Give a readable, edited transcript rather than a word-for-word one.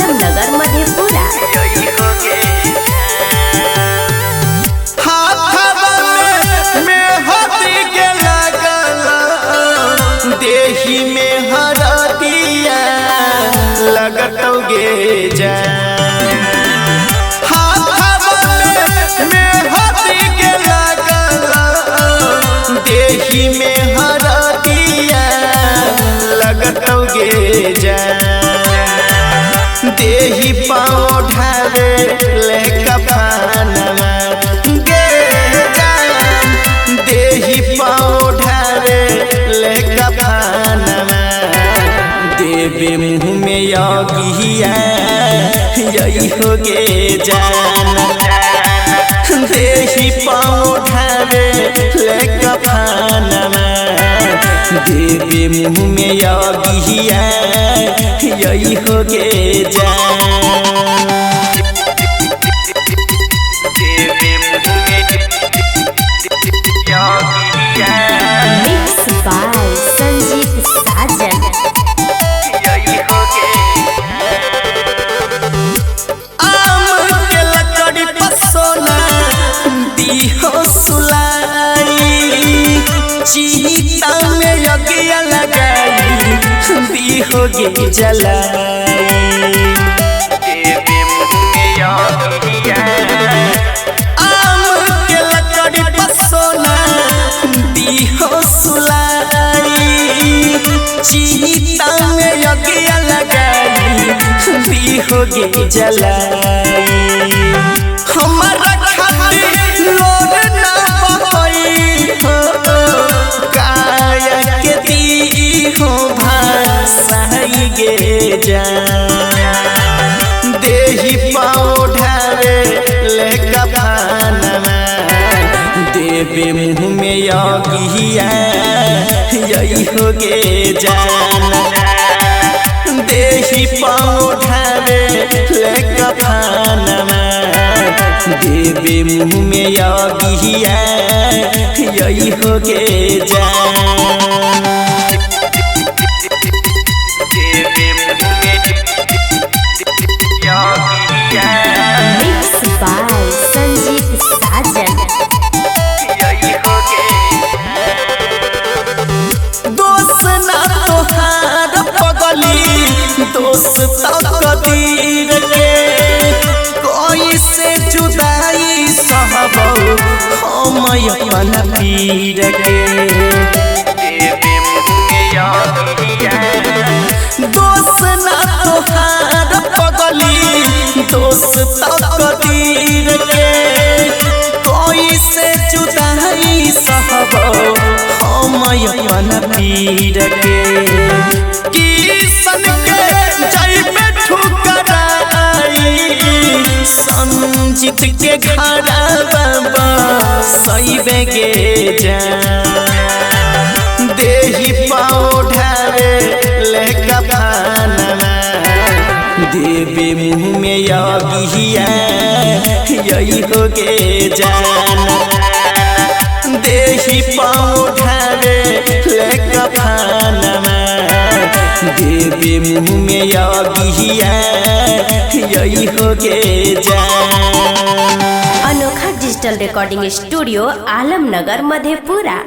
आलमनगर मधेपुरा। देही में हरदिया लगतौगे जा देही में हरदिया लगतौगे जा देही पाँव ढारे ले कफानमा गे जान देही पाँव ढारे ले कफानमा देवे मुँह में यगिया यही होगे जान देही पाँव ढारे ले कफानमा देवे मुँह में यगिया यही होगे जान मिक्स बाय संजीत साजन। आम के लकड़ी पर सोना दीहो सुलाई चीता में यज्ञ लगाई दीहोगे जलाई आम के लकड़ी पर सोना दीहो सुलाई चीता में यज्ञ लगाई दीहोगे जलाई हमारा खातिर लोग ना बहई हो काया के दी हो भाषाई गे जान देही पाँव ढारे ले कफानमा देवे मुँह में यगिया यही होगे जान देही पाँव ढारे ले कफानमा देवे मुँह में यगिया यही होगे जान मिक्स बाय संजीत साजन। दोस्त ना तोहार पगली दोस्त तकदीर के कोई से जुदाई सहबौ हम अपन पीर के दोस्त ना तोहार पगली दोस्त तकदीर के कोई से जुदाई सहबौ हम अपन पीर के किसन के जय में ठुकराई संजीत के घर बाबा सईबे गे जान देही पाँव ढारे ले कफानमा देवे मुँह में यगिया यही होगे जान देही पाँव ढारे ले कफानमा देवे मुँह में यगिया यही होगे जान अनोखा digital recording studio Alamnagar Madhepura.